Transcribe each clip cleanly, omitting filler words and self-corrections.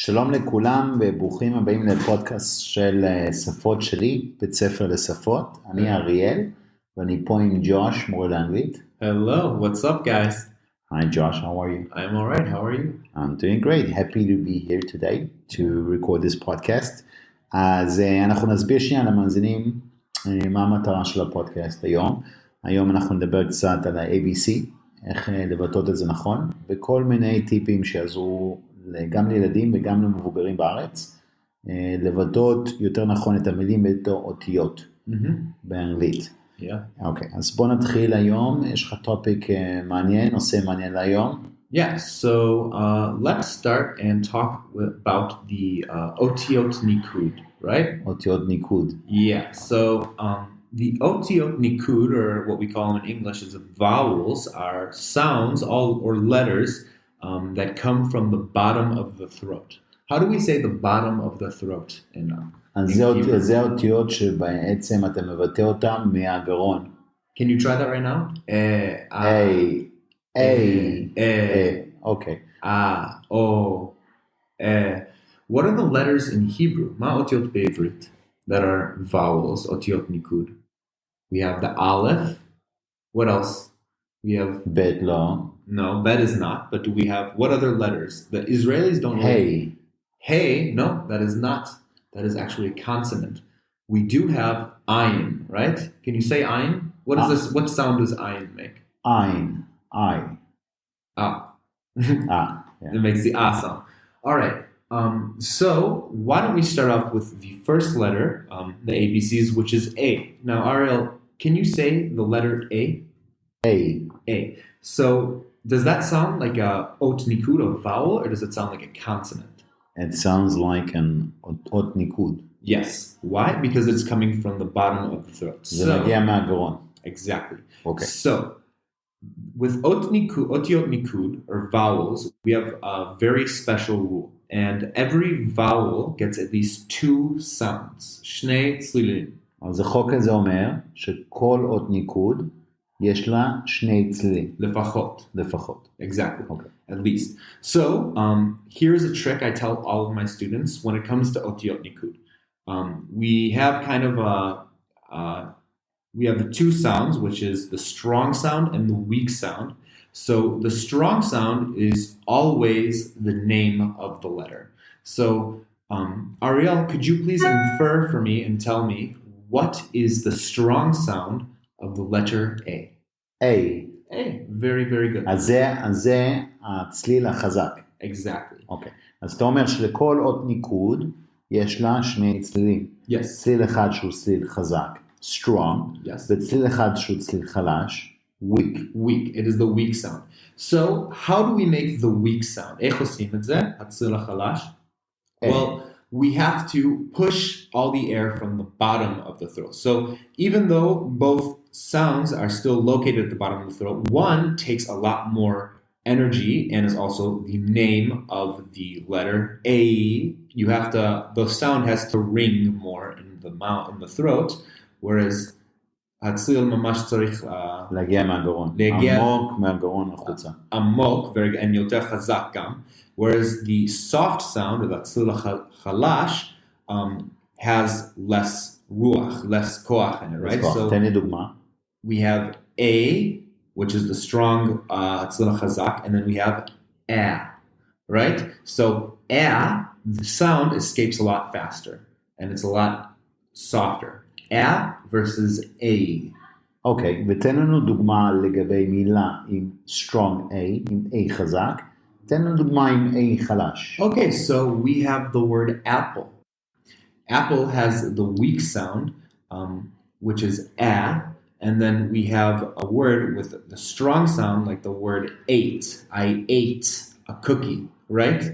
שלום לכולם וברוכים הבאים לפודקאסט של שפות-שלי, בית ספר לשפות. אני אריאל ואני פה עם ג'וש, מורה לאנגלית. Hello, what's up guys? Hi Josh, how are you? I'm alright, how are you? I'm doing great, happy to be here today to record this podcast. אז אנחנו נסביר שנייה למאזינים מה המטרה של הפודקאסט היום. היום אנחנו נדבר קצת על ה-ABC, איך לבטאות את זה נכון, וכל מיני טיפים שיעזרו גם לילדים וגם למבוגרים בארץ, לבטאות יותר נכון את המילים בתור אותיות באנגלית. אוקיי, אז בוא נתחיל היום, יש לך טופיק מעניין, נושא מעניין להיום. Yeah, so let's start and talk about the אותיות ניקוד, right? אותיות ניקוד. Yeah, so the אותיות ניקוד, or what we call them in English is vowels, are sounds or letters that come from the bottom of the throat. How do we say the bottom of the throat in Hebrew? זה האותיות שבעצם אתה מבטא אותם מהגרון. Can you try that right now? Okay. O. What are the letters in Hebrew? מה האותיות בעברית that are vowels, אותיות ניקוד? We have the aleph. What else? We have Bet לא. No, bet is not. But do we have what other letters? The Israelis don't know. Hey. Hey, no, that is not. That is actually a consonant. We do have ayin, right? Can you say ayin? What is this? What sound does ayin make? Ein. I. Ah. Yeah. It makes the ah sound. All right. So why don't we start off with the first letter, the ABCs, which is A. Now, Ariel, can you say the letter A? A. A. So does that sound like a ot nikud, a vowel, or does it sound like a consonant? It sounds like an ot nikud. Yes. Why? Because it's coming from the bottom of the throat. זה מגיע מהגרון. Exactly. Okay. So with otiyot nikud, or vowels, we have a very special rule. And every vowel gets at least two sounds. שני צלילים. אז החוק הזה אומר שכל אות ניקוד יש לה שני צלילים. לפחות. Exactly. Okay. At least. So here's a trick I tell all of my students when it comes to otiyot nikud. We have kind of we have the two sounds, which is the strong sound and the weak sound. So the strong sound is always the name of the letter. So Ariel, could you please infer for me and tell me what is the strong sound of the letter A? A. A. Very, very good. אז זה הצליל החזק. Exactly. אוקיי. אז אתה אומר שלכל אות ניקוד יש לה שני צלילים. Yes. צליל אחד שהוא צליל חזק, strong, Yes. וצליל אחד שהוא צליל חלש, weak. Weak. It is the weak sound. So how do we make the weak sound? איך עושים את זה? הצליל החלש? Well, we have to push all the air from the bottom of the throat. So even though both sounds are still located at the bottom of the throat, one takes a lot more energy and is also the name of the letter A. You have to, the sound has to ring more in the mouth, in the throat, whereas הצליל ממש צריך להגיע מהגרון. עמוק מהגרון החוצה. עמוק, and יותר חזק גם. Whereas the soft sound, or the הצליל החלש, has less ruach, less koach in it, right? So תן לי דוגמה. we have A, which is the strong הצליל החזק, and then we have A, right? So A, the sound escapes a lot faster, and it's a lot softer. A versus A. אוקיי, ותן לנו דוגמה לגבי מילה עם strong A, עם A חזק. תן לנו דוגמה עם A חלש. Okay, so we have the word apple. Apple has the weak sound, which is A, and then we have a word with the strong sound, like the word ate. I ate a cookie, right?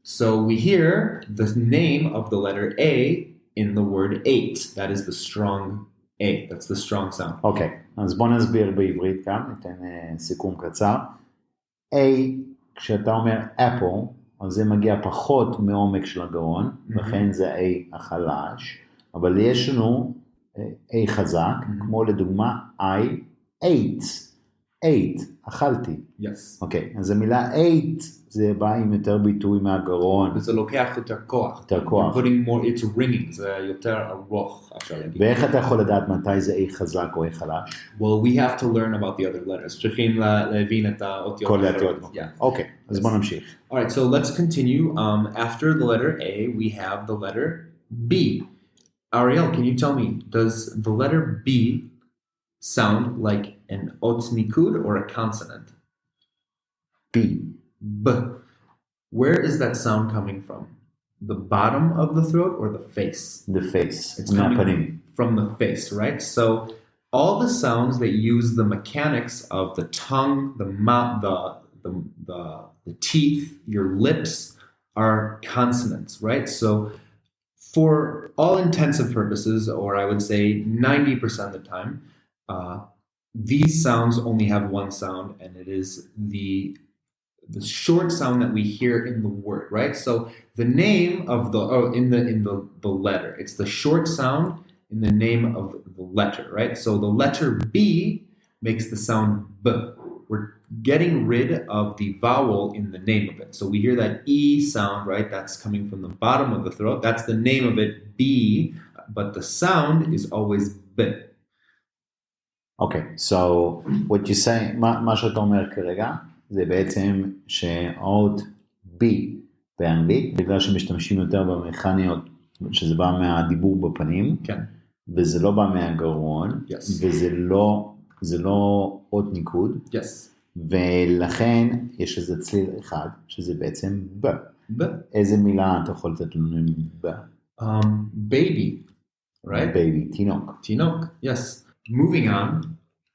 So we hear the name of the letter A in the word ate. That is the strong A. That's the strong sound. אוקיי, אז בוא נסביר בעברית כאן, ניתן סיכום קצר. A, כשאתה אומר apple, אז זה מגיע פחות מעומק של הגרון, לכן זה A החלש, אבל יש לנו A חזק, כמו לדוגמה I ate ate, אכלתי. Yes. אוקיי, אז המילה ate זה בא עם יותר ביטוי מהגרון. וזה לוקח יותר כוח. יותר כוח. You're putting more, it's ringing, זה יותר ארוך, אפשר להגיד. ואיך אתה יכול לדעת מתי זה A חזק או A חלש? Well, we have to learn about the other letters. צריכים להבין את האותיות. כל האותיות. Yeah. אוקיי, אז בוא נמשיך. All right, so let's continue. After the letter A, we have the letter B. Ariel, can you tell me, does the letter B sound like an ot nikud or a consonant? B. B. Where is that sound coming from? The bottom of the throat or the face? The face. It's coming מהפנים. from the face, right? So all the sounds that use the mechanics of the tongue, the mouth, the teeth, your lips are consonants, right? So for all intents and purposes, or I would say 90% of the time, these sounds only have one sound, and it is the short sound that we hear in the word, right? So the name of the letter, it's the short sound in the name of the letter, right? So the letter B makes the sound B. We're getting rid of the vowel in the name of it. So we hear that E sound, right? That's coming from the bottom of the throat. That's the name of it, B, but the sound is always B. Okay, so what you say, מה שאתה אומר כרגע, זה בעצם שאות B באנגלית, בגלל שמשתמשים יותר במכניות, שזה בא מהדיבור בפנים, כן. וזה לא בא מהגרון, Yes. וזה לא אות ניקוד, Yes. ולכן יש איזה צליל אחד, שזה בעצם ב. B. איזה מילה אתה יכול לתת לנו עם ב? Baby, right? Baby, תינוק. Tinok, yes. Moving on,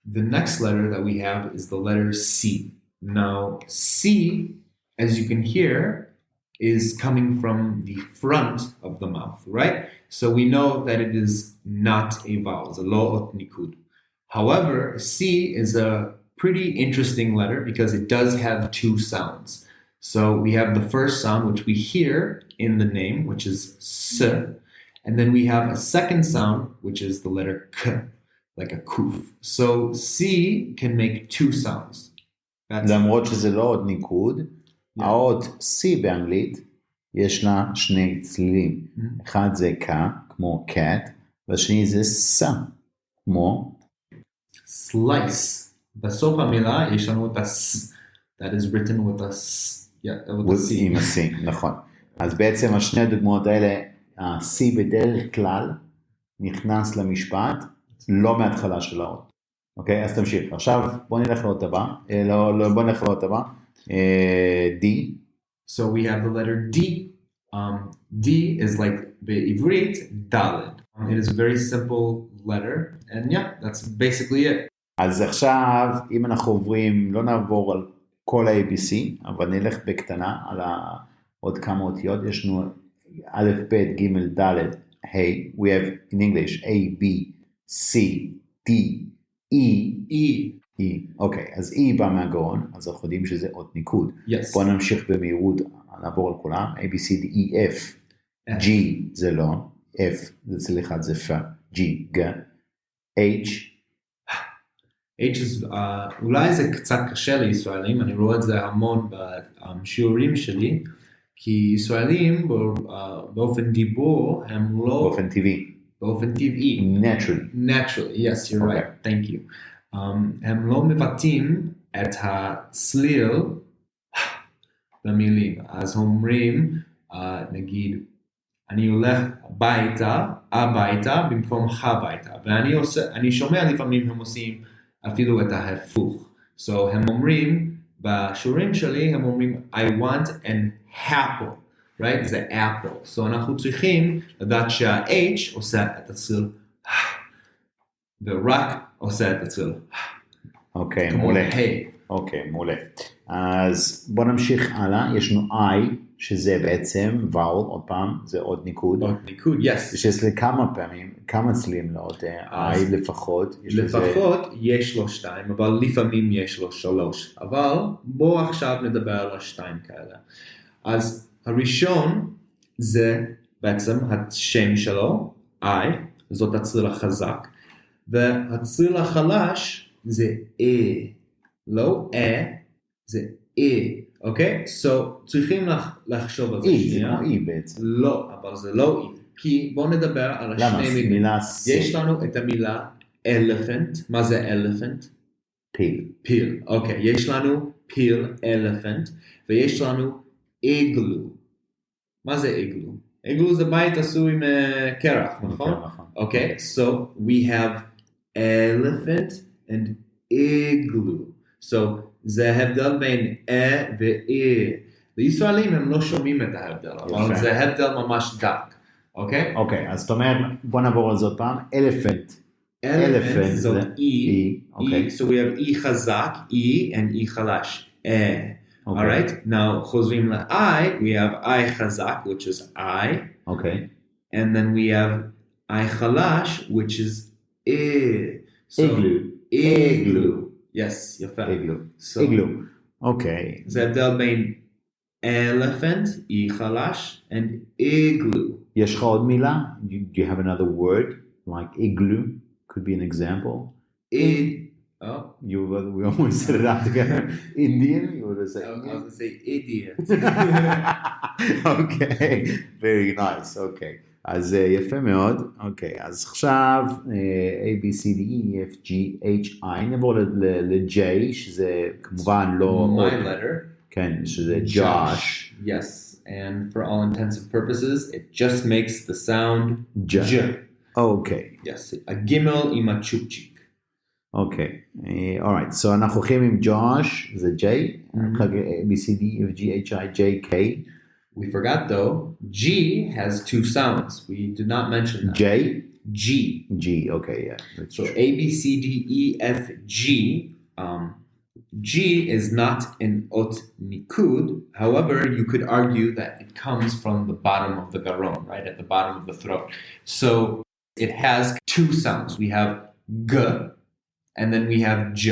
the next letter that we have is the letter C. Now, C, as you can hear, is coming from the front of the mouth, right? So we know that it is not a vowel, it's a lo ot nikud. However, C is a pretty interesting letter because it does have two sounds. So we have the first sound, which we hear in the name, which is S, and then we have a second sound, which is the letter K, like a kuf. So C can make two sounds. למרות שזה לא אות ניקוד, האות C באנגלית, יש לה שני צלילים. אחד זה K, כמו cat, והשני זה S, כמו slice. בסוף המילה יש לנו את ה-S. That is written with a S. Yeah, with a C. עם ה-C, נכון. אז בעצם השני הדוגמאות האלה, ה-C בדרך כלל נכנס למשפט, לא מההתחלה של האות. אוקיי, אז תמשיך. עכשיו בוא נלך לאות הבא. בוא נלך לאות הבא. D. So we have the letter D. D is like בעברית, ד'. It is a very simple letter. And yeah, that's basically it. אז עכשיו, אם אנחנו עוברים, לא נעבור על כל ה-ABC, אבל נלך בקטנה על עוד כמה אותיות. יש לנו א', ב', ג', ד', ה'. We have in English A, B, C, D, E. אוקיי, אז E בא מהגרון, אז אנחנו יודעים שזה אות ניקוד. Yes. בואו נמשיך במהירות, נעבור על כולם. A, B, C, D, E, F. G זה לא, F זה צליל אחד, זה F, G, G, H. H is, אולי זה קצת קשה לישראלים, אני רואה את זה המון בשיעורים שלי, כי ישראלים באופן דיבור הם לא... באופן טבעי. באופן טבעי. Naturally, yes, you're right, thank you. הם לא מבטאים את הצליל במילים, אז אומרים, נגיד, אני הולך הביתה במקום הביתה, ואני שומע לפעמים הם עושים אפילו את ההפוך. So הם אומרים, בשיעורים שלי הם אומרים, I want an apple, right? זה apple. So אנחנו צריכים לדעת שה-H עושה את הצליל, ורק עושה את הצליל. אוקיי, מעולה. אוקיי, מעולה. אז בוא נמשיך הלאה. יש לנו I, שזה בעצם vowel, עוד פעם, זה עוד ניקוד. עוד ניקוד, yes. יש לי כמה פעמים, כמה צלילים לעוד I לפחות. לפחות יש לו 2, אבל לפעמים יש לו 3. אבל בואו עכשיו נדבר על 2 כאלה. אז הראשון זה בעצם השם שלו, I, זאת הצליל החזק. והצליל החלש זה A. לא זה אוקיי? So, צריכים לחשוב על זה שנייה. זה כמו בעצם. לא, אבל זה לא כי בואו נדבר על השני מילים. יש לנו את המילה elephant. מה זה elephant? פיל. אוקיי, יש לנו פיל, elephant, ויש לנו איגלו. מה זה איגלו? איגלו זה בית עשוי עם קרח, נכון? אוקיי, so we have elephant and igloo. So זה הבדל בין לישראלים הם לא שומעים את ההבדל, אבל זה הבדל ממש דק. אוקיי? אוקיי, אז זאת אומרת, בוא נעבור על זה עוד פעם. elephant זאת so we have E חזק, E and E חלש. Alright, now חוזרים ל-I, we have I חזק, which is I. Okay. And then we have I חלש, which is igloo. Yes, יפה. igloo. Okay. זה הבדל בין elephant, E חלש, and igloo. יש לך עוד מילה? Do you have another word? Like igloo could be an example. We almost said it out together. Indian? You would say I was going to say idiot. Okay, very nice. Okay. אז יפה מאוד. אוקיי, אז עכשיו A, B, C, D, E, F, G, H, I. נעבור ל-J, שזה כמובן לא... My letter. כן, שזה Josh. Yes, and for all intents and purposes, it just makes the sound J. Okay. Yes, a gimel עם הצ'ופצ'יק. Okay, alright, so אנחנו הולכים עם Josh, זה J, A, B, C, D, F, G, H, I, J, K. We forgot though, G has two sounds. We did not mention that. J? G, okay, yeah. So true. A, B, C, D, E, F, G. G is not an ot nikud. However, you could argue that it comes from the bottom of the garon, right? At the bottom of the throat. So it has two sounds. We have G and then we have J.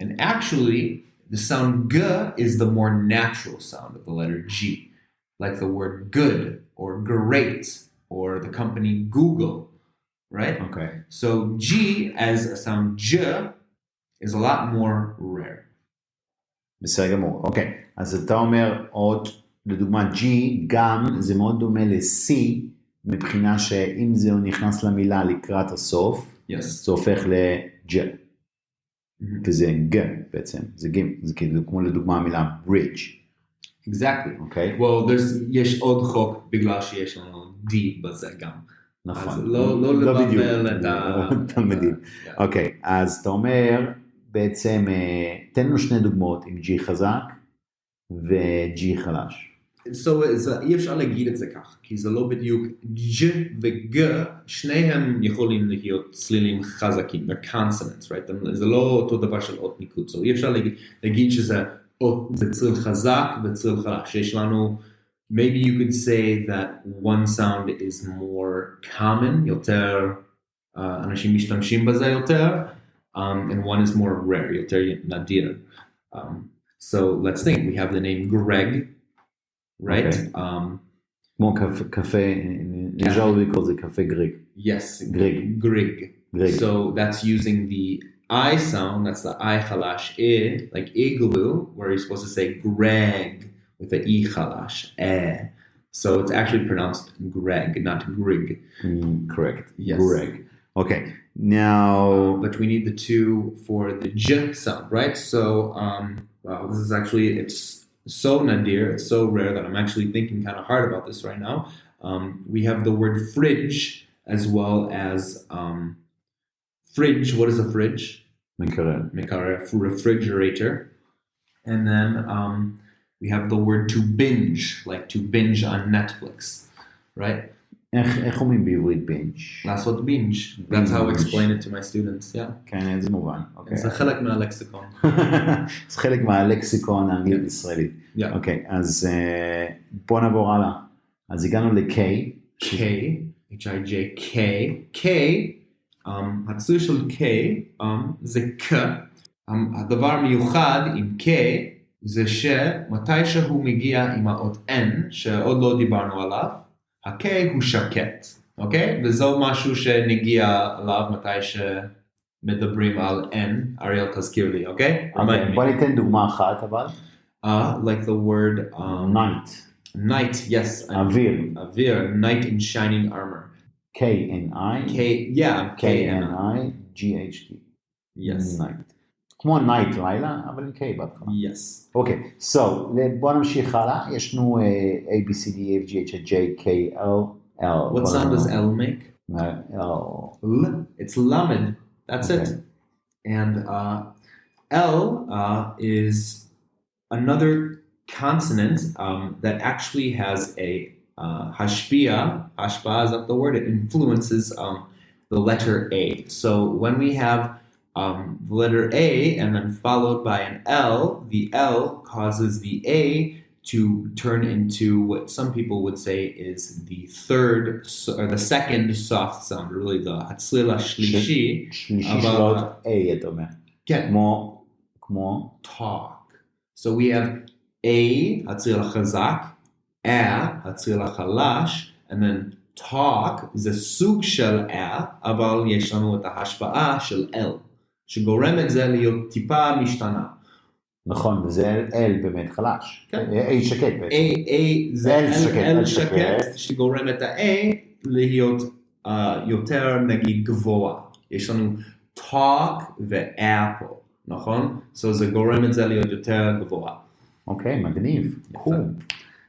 And actually, the sound G is the more natural sound of the letter G. Like the word good or great or the company Google, right? Okay. So G as a sound J is a lot more rare. בסדר גמור, אוקיי. אז אתה אומר עוד, לדוגמה G, גם זה מאוד דומה ל-C, מבחינה שאם זה נכנס למילה לקראת הסוף, זה הופך ל-J. וזה G בעצם, זה כאילו כמו לדוגמה המילה bridge. Exactly. Okay. Well, יש עוד חוק בגלל שיש לנו D בזה גם. נכון. אז לא לבבל את התלמידים. אוקיי, אז אתה אומר, בעצם, תן לנו שני דוגמאות עם G חזק ו-G חלש. אי אפשר להגיד את זה כך, כי זה לא בדיוק G ו-G, שניהם יכולים להיות צלילים חזקים, they're consonants, right? זה לא אותו דבר של אות ניקוד, אי אפשר להגיד שזה צליל חזק וצליל חלש. יש לנו, maybe you could say that one sound is more common, יותר, אנשים משתמשים בזה יותר, and one is more rare, יותר נדיר. So let's think, we have the name Greg, right? כמו קפה, usually we call it קפה גריג. Yes, Greg. So that's using the I sound, that's the I khalash, like igloo, where you're supposed to say Greg with the E khalash, So it's actually pronounced Greg, not Grig. Correct. Yes. Greg. Okay. Now, but we need the two for the J sound, right? So, wow, this is actually, it's so nadir, it's so rare that I'm actually thinking kind of hard about this right now. We have the word fridge as well as fridge. What is a fridge? Mekarer, refrigerator. And then we have the word to binge, like to binge on Netflix, right? איך אומרים בעברית binge? לעשות binge. That's how I explain it to my students, yeah. כן, איזה מובן. זה חלק מהלקסיקון. זה חלק מהלקסיקון האנגלית ישראלית. אוקיי, אז בוא נעבור הלאה. אז הגענו ל-K. K, H-I-J-K. K, הצליל של K זה K. הדבר המיוחד עם K זה שמתי שהוא מגיע עם האות N, שעוד לא דיברנו עליו, ה-K הוא שקט, אוקיי? וזהו משהו שנגיע עליו מתי מדברים על N, אריאל תזכיר לי, אוקיי? אוקיי, בוא ניתן דוגמה אחת אבל. Like the word night. Night, yes. אוויר. Knight in shining armor. K-N-I. K-N-I-G-H-T. Yes. night. כמו night, לילה, אבל עם K בהתחלה. Yes. אוקיי, so, בוא נמשיך הלאה. יש לנו A, B, C, D, F, G, H, J, K, L, L. What sound does L make? L. L. It's lamed. That's it. And L is another consonant that actually has a hashpia. Hashpia is that the word? It influences the letter A. So when we have the letter A and then followed by an L, the L causes the A to turn into what some people would say is the third or the second soft sound, really the הצליל השלישי. שלישי שלו A, אתה אומר. כן. כמו? talk. So we have A, הצליל החזק, A, הצליל החלש, and then talk זה סוג של A, אבל יש לנו את ההשפעה של L, שגורם את זה להיות טיפה משתנה. נכון, וזה L באמת חלש. כן. A שקט בעצם. A זה L שקט, שגורם את ה-A להיות יותר נגיד גבוה. יש לנו talk ו-apple, נכון? So זה גורם את זה להיות יותר גבוה. אוקיי, מגניב. cool.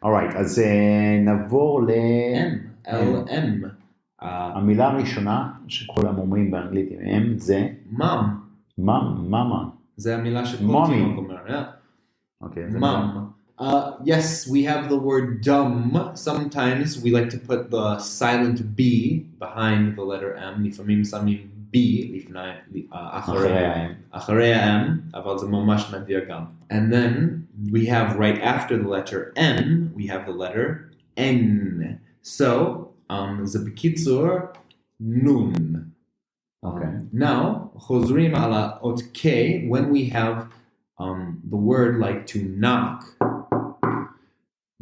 alright, אז נעבור ל-M. L-M. המילה הראשונה שכולם אומרים באנגלית עם M זה? mama. זה המילה שכל תינוק אומר, Okay, mom. Yes, we have the word dumb. Sometimes we like to put the silent B behind the letter M. לפעמים שמים B אחרי ה-M, אבל זה ממש נדיר גם. And then we have right after the letter M, we have the letter N. So, זה בקיצור נון. Okay. Now, חוזרים על האות K, when we have the word like to knock,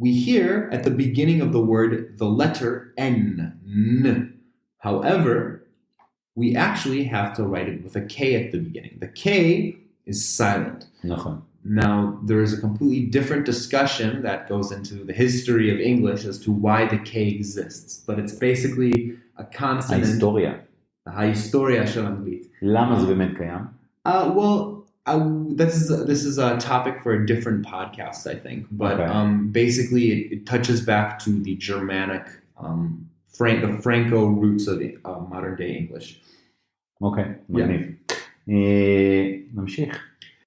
we hear at the beginning of the word the letter N. However, we actually have to write it with a K at the beginning. The K is silent. נכון. Now, there is a completely different discussion that goes into the history of English as to why the K exists. But it's basically a consonant. ההיסטוריה של אנגלית. למה זה באמת קיים? Well, this is a topic for a different podcast, I think. But basically, it touches back to the Germanic, the Franco roots of modern day English. Okay, מגניב. נמשיך.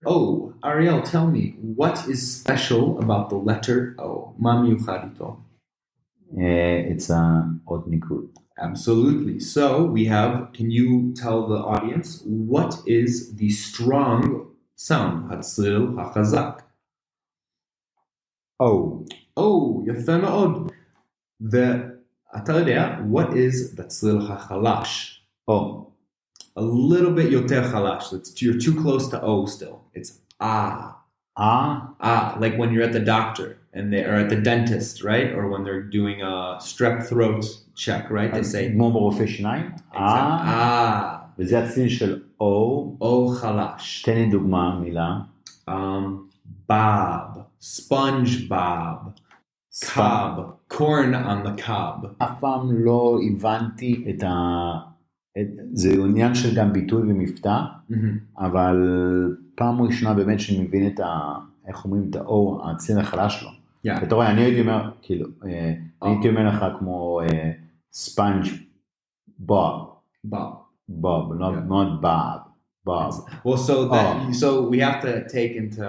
Oh, Ariel, tell me, what is special about the letter O? מה מיוחד איתו? It's a עוד ניקוד. Absolutely. So we have, can you tell the audience, what is the strong sound? הצליל החזק. O. Oh, יפה מאוד. אתה יודע, what is the צליל החלש? O. A little bit יותר חלש. You're too close to O still. It's ah. Ah, like when you're at the doctor and they are at the dentist, right? Or when they're doing a strep throat check, right? They say כמו ברופא שיניים. וזה הצליל של O. O חלש. תן לי דוגמה, מילה. Bob, SpongeBob, cob, corn on the cob. אף פעם לא הבנתי את זה עניין של גם ביטוי ומבטא, אבל פעם ראשונה באמת שאני מבין את איך אומרים את ה-O, הצליל החלש שלו. אתה רואה, אני הייתי אומר, כאילו, הייתי אומר לך כמו ספונג' בוב, not Bob. Well, so we have to take into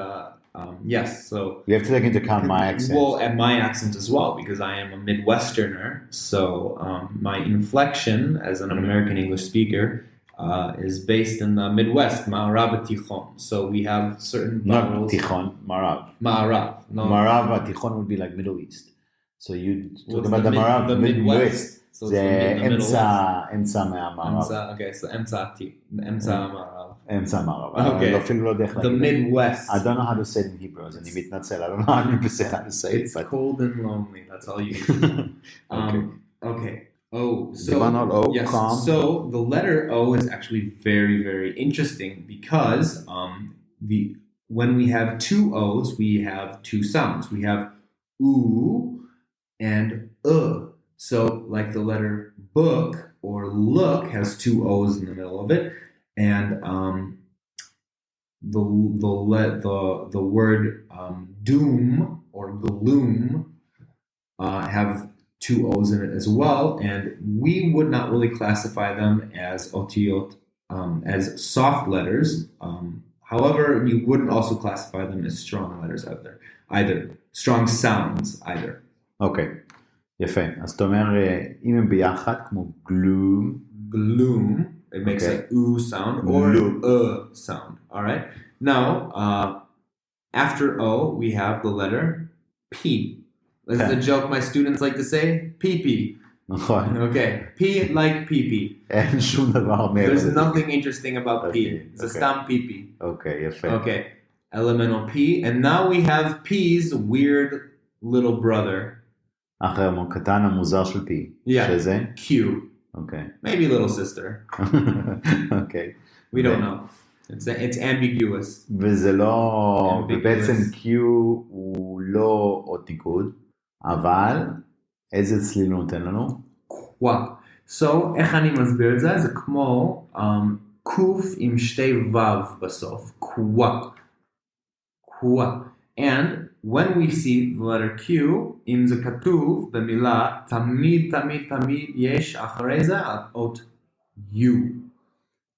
yes, so you have to take into account my accent. Well, and my accent as well, because I am a Midwesterner. So my inflection as an American English speaker is based in the Midwest, Ma'arav Tichon. So we have certain vowels. Not Tichon, Ma'arav. Ma'arav. No. Ma'arav Tichon would be like Middle East. So you talk about the Ma'arav, the Midwest. So זה אמצע מהמערב. Okay, so אמצע המערב. אמצע המערב. Okay. אפילו לא יודע איך The Midwest. I don't know how to say it in Hebrew, אז אני מתנצל. I don't know how to say it. It's cold and lonely. That's all you need to know. Okay. O. So, דיברנו על O, yes, calm. so the letter O is actually very, very interesting because when we have two O's, we have two sounds. We have oo and So like the letter book or look has two O's in the middle of it, and the word doom or gloom have two O's in it as well, and we would not really classify them as otiyot, as soft letters. However, you wouldn't also classify them as strong letters either strong sounds either. אוקיי, יפה. אז אתה אומר, אם הם ביחד, כמו gloom, it makes Okay. an oo sound or Loom. sound. All right. Now, after O, we have the letter P. This is a joke my students like to say, pee-pee. נכון. Okay, P like pee-pee. אין שום דבר מעבר There's לזה. nothing interesting about P. Okay, It's a okay. stam pee-pee. אוקיי, יפה. Okay, elemental P. And now we have P's weird little brother. אחר קטן המוזר של P. Yeah. שזה? Q. אוקיי. Maybe little sister. אוקיי. We don't know. It's ambiguous. וזה לא, Ambiguous. ובעצם Q הוא לא אותיקוד, אבל איזה צליל הוא נותן לנו? קווה. So, איך אני מסביר את זה? זה כמו קוף עם שתי וו בסוף. קווה. קווה. And when we see the letter Q, אם זה כתוב במילה, תמיד יש אחרי זה אות U.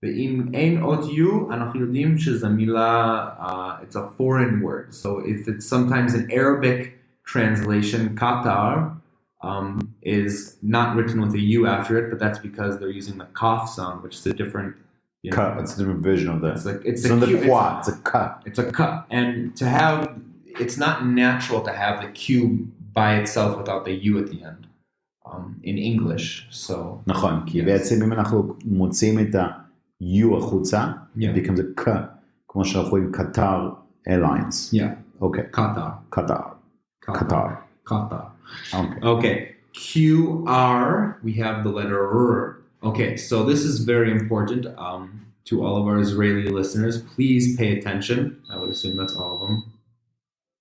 ואם אין אות U, אנחנו יודעים שזה מילה, it's a foreign word. So if it's sometimes an Arabic translation, Qatar is not written with a U after it, but that's because they're using the kaf sound, which is a different, Cut, it's a different version of that. it's not a Q, the qua, it's a cut. it's a cut. And to have, it's not natural to have the Q by itself without the U at the end in English. So נכון, כי בעצם אם אנחנו מוצאים את ה-U החוצה, it becomes a K, כמו שאנחנו רואים קטר Airlines. yeah, אוקיי. Qatar. קטר. אוקיי. Okay, QR, we have the letter R. Okay, so this is very important to all of our Israeli listeners. Please pay attention. I would assume that's all of them.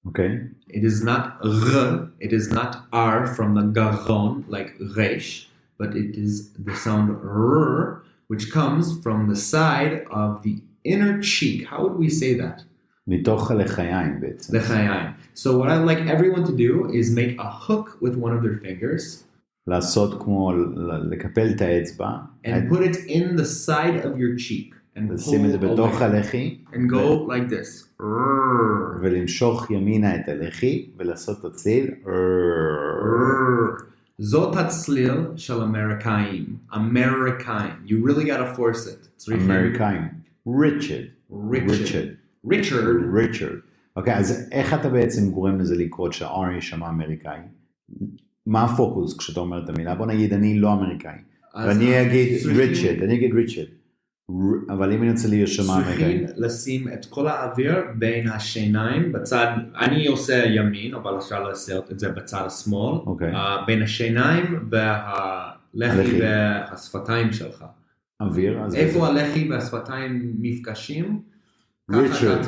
אוקיי. It is not R, it is not R from the garon, like resh, but it is the sound R, which comes from the side of the inner cheek. How would we say that? מתוך לחיים בעצם. L'chaim. So what I'd like everyone to do is make a hook with one of their fingers לעשות כמו לקפל את האצבע. and put it in the side of your cheek and לשים את זה pull בתוך away הלחי. and go like this. R. ולמשוך ימינה את הלחי ולעשות את הצליל. זאת הצליל של אמריקאים. אמריקאים. You really gotta force it. אמריקאים. ריצ'רד. אוקיי, אז איך אתה בעצם גורם לזה לקרות שה-R יישמע אמריקאי? מה הפוקוס כשאתה אומר את המילה? בוא נגיד, אני לא אמריקאי. ואני אגיד ריצ'רד. אבל אם אני רוצה להישמע אמריקאי. צריכים לשים את כל האוויר בין השיניים בצד, אני עושה ימין, אבל אפשר לעשות את זה בצד השמאל, בין השיניים והלחי והשפתיים שלך. אוויר. איפה הלחי והשפתיים מפגשים? ריצ'רד.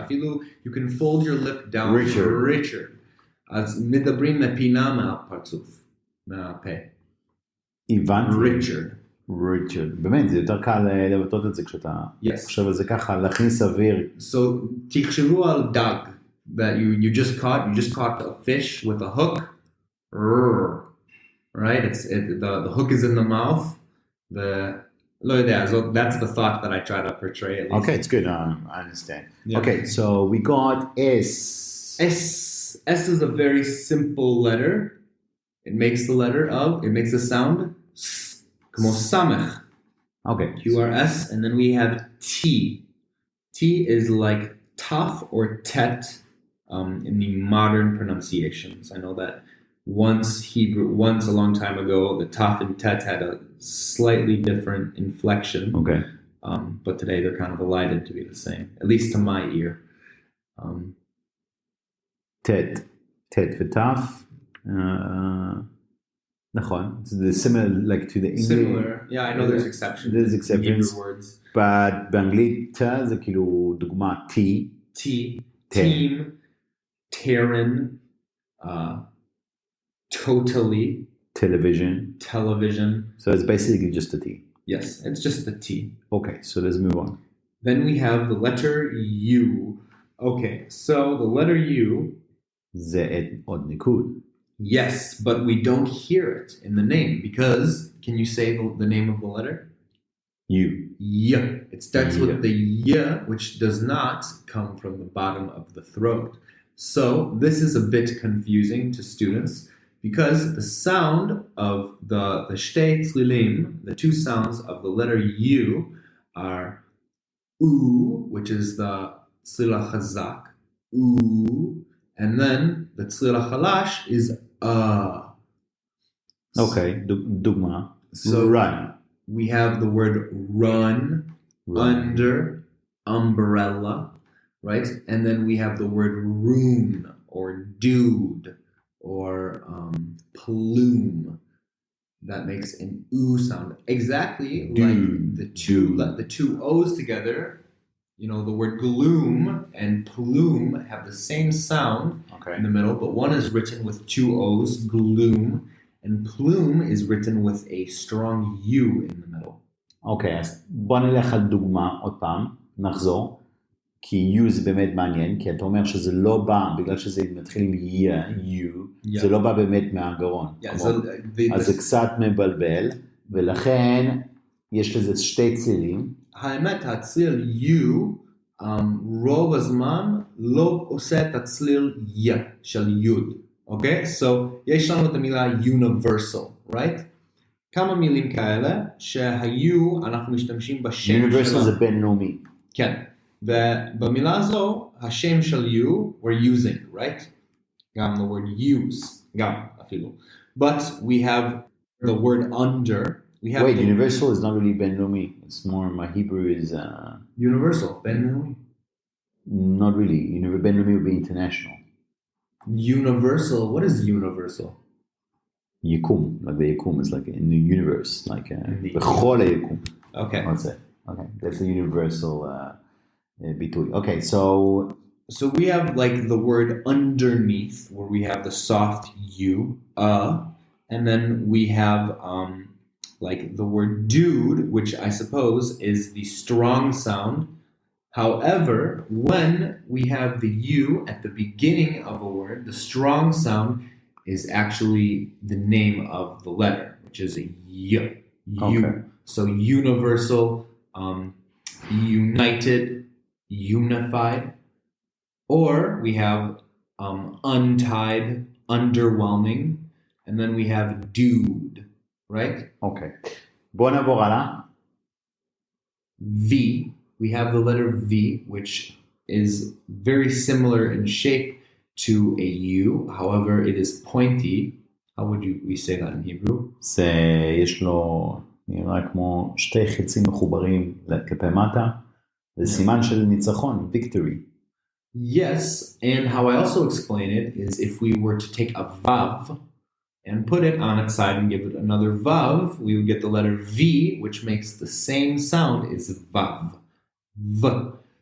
אפילו, you can fold your lip down. ריצ'רד. אז מדברים מפינה מהפרצוף, מהפה. הבנתי. ריצ'רד. באמת, זה יותר קל לבטאות את זה כשאתה חושב על זה ככה, להכניס אוויר. So, תחשבו על דג, that you just caught a fish with a hook. Right? The hook is in the mouth. לא יודע, so that's the thought that I try to portray at least. Okay, it's good. I understand. Yeah. Okay, so we got S. S is a very simple letter. It makes the sound S, como samech. Okay. QRS, and then we have T. T is like taf or tet in the modern pronunciations. I know that once a long time ago, the taf and tet had a slightly different inflection. Okay. But today they're kind of elided to be the same, at least to my ear. tet ותף. נכון. זה similar like to the English. Similar. Yeah, I know there's exceptions. There's in exceptions. Hebrew words. But באנגלית זה כאילו דוגמה T. Team, Terran, totally, television. So it's basically just a T. Yes, it's just the T. Okay, so let's move on. Then we have the letter U. Okay, so the letter U. זה עוד ניקוד. Yes, but we don't hear it in the name because, can you say the name of the letter? U. Y. It starts with the Y, which does not come from the bottom of the throat. So this is a bit confusing to students because the sound of the shtei tzlilim, the two sounds of the letter U, are U, which is the tzlil chazak, U, and then the tzlil chalash is Okay, דוגמה. So run. We have the word run, under, umbrella, right? And then we have the word room or dude or plume. That makes an oo sound. Exactly like the two O's together. You know, the word gloom and plume have the same sound in the middle, but one is written with two O's, gloom, and plume is written with a strong U in the middle. אוקיי, אז בוא נלך על דוגמה עוד פעם, נחזור, כי U זה באמת מעניין, כי אתה אומר שזה לא בא, בגלל שזה מתחיל עם U, זה לא בא באמת מהגרון. אז זה קצת מבלבל, ולכן יש לזה שתי צלילים. האמת, הצליל U, רוב הזמן לא עושה את הצליל י של יוד. אוקיי? So, יש לנו את המילה universal, right? כמה מילים כאלה שהיו, אנחנו משתמשים בשם universal זה בינלאומי. כן. ובמילה הזו, השם של you, we're using, right? גם the word use, גם אפילו. But we have the word under. We have universal is not really בינלאומי. It's more, my Hebrew is... universal, בינלאומי. Not really. בינלאומי would be international. Universal. What is universal? Yikum, like the Yikum is like in the universe, like bechol Yikum. Okay. That's it. Okay, that's the universal bitul. Okay, so we have like the word underneath, where we have the soft U, and then we have like the word dude, which I suppose is the strong sound. However, when we have the U at the beginning of a word, the strong sound is actually the name of the letter, which is a Y. Okay. So universal, united, unified. Or we have untied, underwhelming, and then we have dude, right? Okay. בוא נעבור הלאה. V. We have the letter V, which is very similar in shape to a U. However, it is pointy. How would we say that in Hebrew? זה יש לו נראה כמו שתי חצים מחוברים כלפי מטה. זה סימן של ניצחון, victory. Yes, and how I also explain it is if we were to take a vav and put it on its side and give it another vav, we would get the letter V, which makes the same sound as vav. V.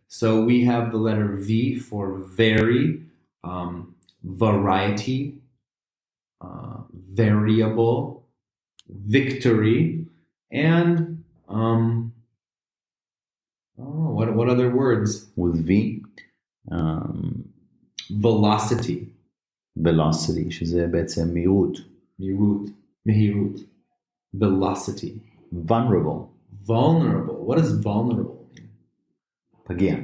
So we have the letter V for very, variety, variable, victory, and what other words? With V, velocity. velocity, שזה בעצם מהירות. מהירות. Velocity. Vulnerable. What is vulnerable? פגיע.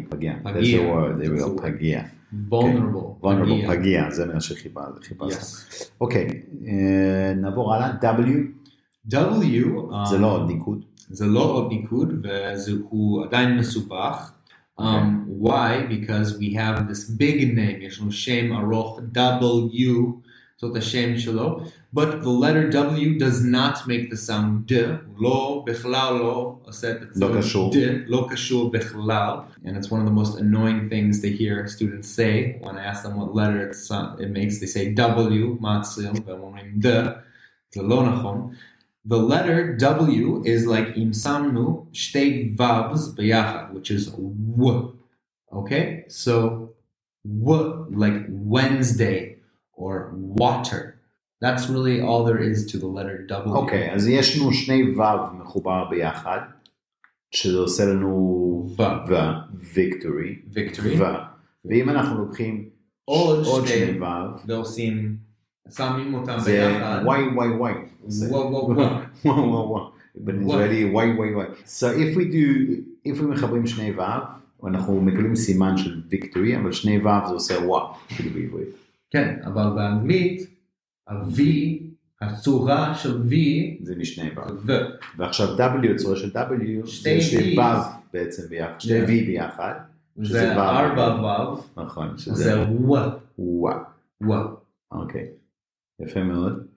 That's the word. There we go. פגיע. Vulnerable. פגיע. זה מה שחיפשנו. אוקיי, נעבור הלאה. W. זה לא עוד ניקוד. זה לא עוד ניקוד, והוא עדיין מסובך. Why? Because we have this big name, יש לנו שם ארוך, W, זאת השם שלו, but the letter W does not make the sound D, לא, בכלל לא, עושה את הצורך D, לא קשור בכלל, and it's one of the most annoying things to hear students say, when I ask them what letter it makes, they say W, מה הצליל, והם אומרים D, זה לא נכון. The letter W is like אם שמנו שתי vowels ביחד, which is W. Okay? So, W like Wednesday or water. That's really all there is to the letter W. אוקיי, אז יש לנו שני וו מחובר ביחד, שזה עושה לנו victory, ואם אנחנו לוקחים עוד שני וו, ועושים, שמים אותם זה ביחד. וואי. וואו. בישראלי וואי. So if we מחברים שני וו, אנחנו מקבלים סימן של victory, אבל שני וו זה עושה וואו, כאילו בעברית. כן, אבל באנגלית, ה-V, הצורה של V, זה משני וו. ועכשיו W, הצורה של W, זה שני וו בעצם ביחד, שני V ביחד. זה 4 וו. נכון. זה וואו. אוקיי. יפה מאוד.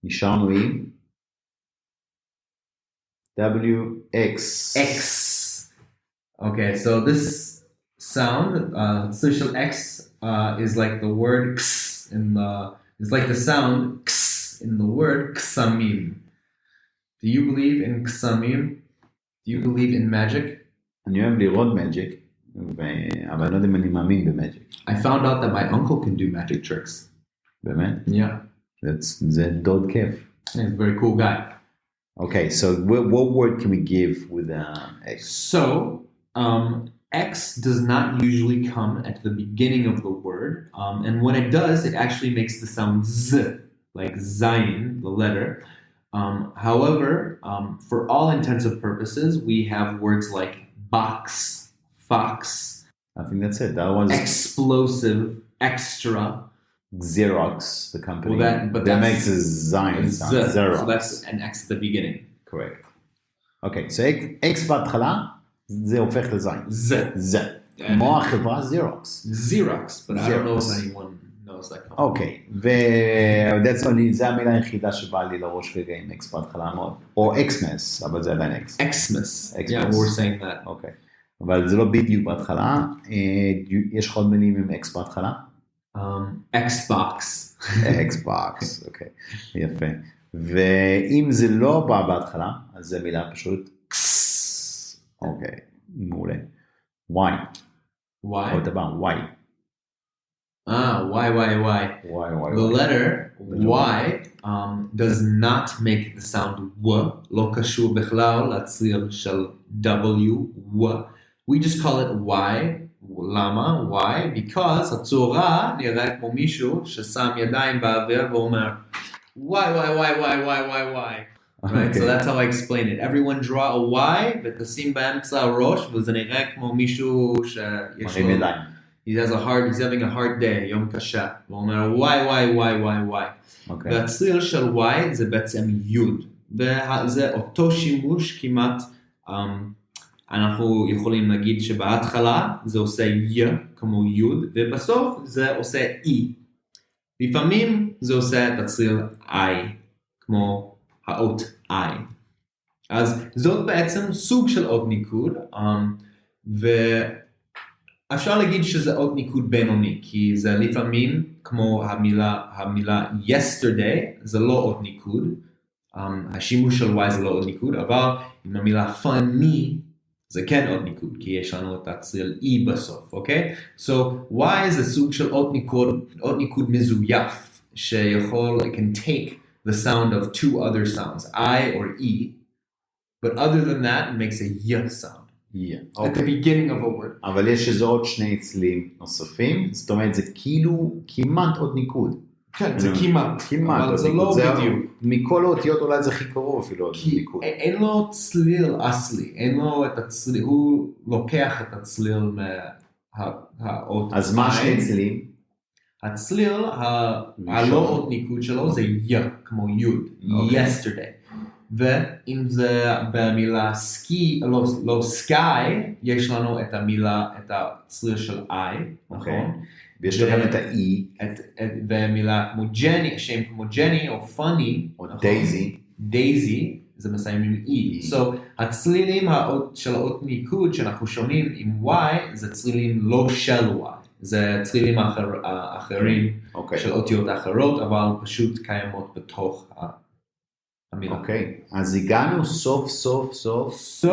נשארנו עם WX. Okay, so this sound, social X, is like the word X it's like the sound X in the word Ksamim. Do you believe in Ksamim? Do you believe in magic? אני אוהב לראות magic, אבל אני לא יודע אם אני מאמין במאג'יק. I found out that my uncle can do magic tricks. באמת? Yeah. זה דוד כיף. He's a very cool guy. Okay, so what word can we give with X? So, X does not usually come at the beginning of the word, and when it does, it actually makes the sound Z, like Zayin, the letter. However, for all intents and purposes, we have words like box, fox. I think that's it. That was explosive, extra. Xerox, the company. Well, that makes a Zion sound. Xerox. So that's an X at the beginning. Correct. Okay, so X בהתחלה, זה הופך לזין. זה. כמו החברה Xerox. But I don't know if anyone knows that company. אוקיי, זה המילה היחידה שבאה לי לראש רגע עם X בהתחלה מאוד. או Xmas, אבל זה עדיין X. Xmas. Yeah, we're saying that. אוקיי. אבל זה לא בדיוק בהתחלה. יש עוד מילים עם X בהתחלה? Xbox. אוקיי. יפה. ואם זה לא בא בהתחלה, אז זה מילה פשוט אוקיי, מעולה. Why? עוד דבר, why? Why. The letter Y does not make the sound W, לא קשור בכלל לצליל של W. We just call it Y. למה? Why? Because הצורה נראה כמו מישהו ששם ידיים באוויר ואומר why. Right? So that's how I explain it. Everyone draw a Y ותשים באמצע הראש וזה נראה כמו מישהו שיש לו... He's having a hard day, יום קשה. והוא אומר why. והצליל של Y זה בעצם יוד. וזה אותו שימוש כמעט... אנחנו יכולים להגיד שבהתחלה זה עושה י כמו יוד, ובסוף זה עושה אי. לפעמים זה עושה את הצליל I, כמו האות I. אז זאת בעצם סוג של אות ניקוד, ואפשר להגיד שזה אות ניקוד בינוני, כי זה לפעמים כמו המילה yesterday, זה לא אות ניקוד, השימוש של Y זה לא אות ניקוד, אבל עם המילה funny, זה כן עוד ניקוד, כי יש לנו את הצליל E בסוף, אוקיי? So, Y זה סוג של עוד ניקוד מזויף, שיכול, it can take the sound of two other sounds, I or E, but other than that, it makes a Y sound. At the beginning of a word. אבל יש איזה עוד שני צלילים נוספים, זאת אומרת, זה כאילו כמעט עוד ניקוד. כן, זה כמעט, אבל זה לא בדיוק. מכל האותיות אולי זה הכי קרוב אפילו עוד ניקוד. אין לו צליל אסלי, אין לו את הצליל, הוא לוקח את הצליל מהאות. אז מה שני צלילים? הצליל, הלא אות ניקוד שלו זה י, כמו יוד, yesterday. ואם זה במילה סקי, לא סקאי, יש לנו את המילה, את הצליל של I, נכון? ויש לו גם את ה-E. ומילה כמו ג'ני, שם כמו ג'ני או פאני. או דייזי. דייזי, זה מסיים עם E. So, הצלילים של האות ניקוד שאנחנו שומעים עם Y, זה צלילים לא של Y. זה צלילים אחרים של אותיות אחרות, אבל פשוט קיימות בתוך המילה. אוקיי, אז הגענו סוף סוף.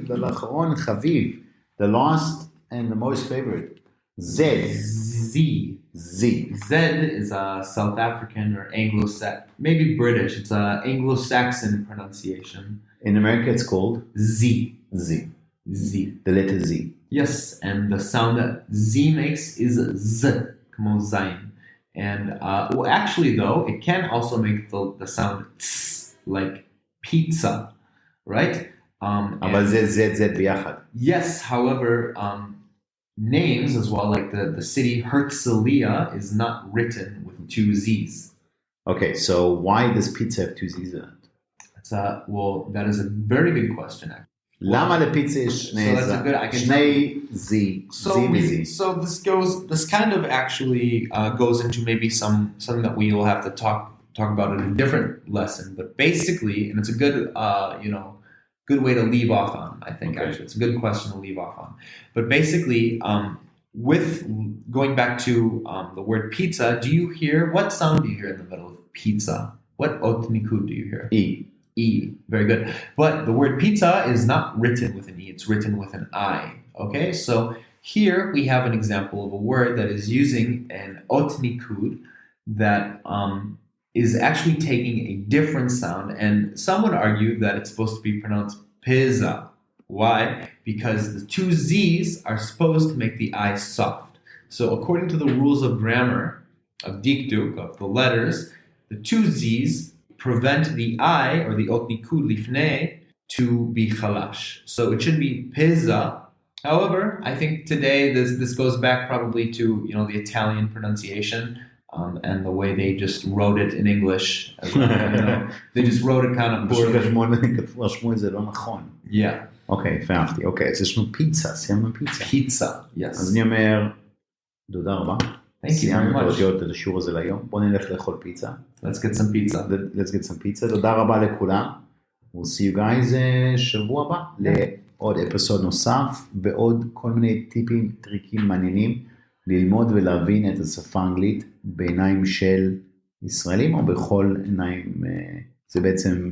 לאחרון חביב, the last and the most favorite, Z. Z is a South African or Anglo-Saxon, maybe British. It's a Anglo-Saxon pronunciation. In America it's called Z. The letter Z. Yes, and the sound that Z makes is Z, כמו זין. And well, actually though, it can also make the sound tss, like pizza, right? אבל זה ביחד. Yes, however, names as well, like the city Herzliya is not written with 2 Z's. Okay, so why does pizza have 2 Z's in it? Well, that is a very good question, actually. למה לפיצה יש שני Z? So this kind of actually goes into maybe something that we will have to talk about in a different lesson. But basically, and it's a good good way to leave off on, I think. Okay. Actually, it's a good question to leave off on. But basically, with going back to the word pizza, what sound do you hear in the middle of pizza? What otnikud do you hear? E. Very good. But the word pizza is not written with an E, it's written with an I. Okay, so here we have an example of a word that is using an otnikud that is actually taking a different sound, and some would argue that it's supposed to be pronounced pizza. Why? Because the 2 Z's are supposed to make the I soft. So according to the rules of grammar, of dikduk, of the letters, the 2 Z's prevent the I, or the otnikud lifnei, to be chalash. So it should be pizza. However, I think today this goes back probably to the Italian pronunciation and the way they just wrote it in English. As well, they just wrote it kind of poorly. רשמו את זה לא נכון. Yeah. אוקיי, הפעמתי. אוקיי, אז יש לנו פיצה, סיימנו פיצה. Pizza, yes. אז אני אומר, תודה רבה. Thank you very much. סיימנו את השיעור הזה להיום. בוא נלך לאכול פיצה. Let's get some pizza. Let's get some pizza. תודה רבה לכולם. We'll see you guys שבוע הבא לעוד אפיסוד נוסף ועוד כל מיני טיפים, טריקים מעניינים ללמוד ולהבין את השפה האנגלית בעיניים של ישראלים או בכל עיניים, זה בעצם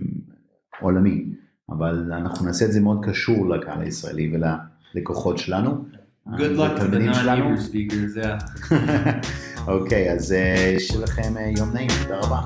עולמי, אבל אנחנו נעשה את זה מאוד קשור לקהל הישראלי וללקוחות שלנו. Good luck to the non-Hebrew speakers, yeah. אוקיי, אז שלכם יום נעים, תודה רבה.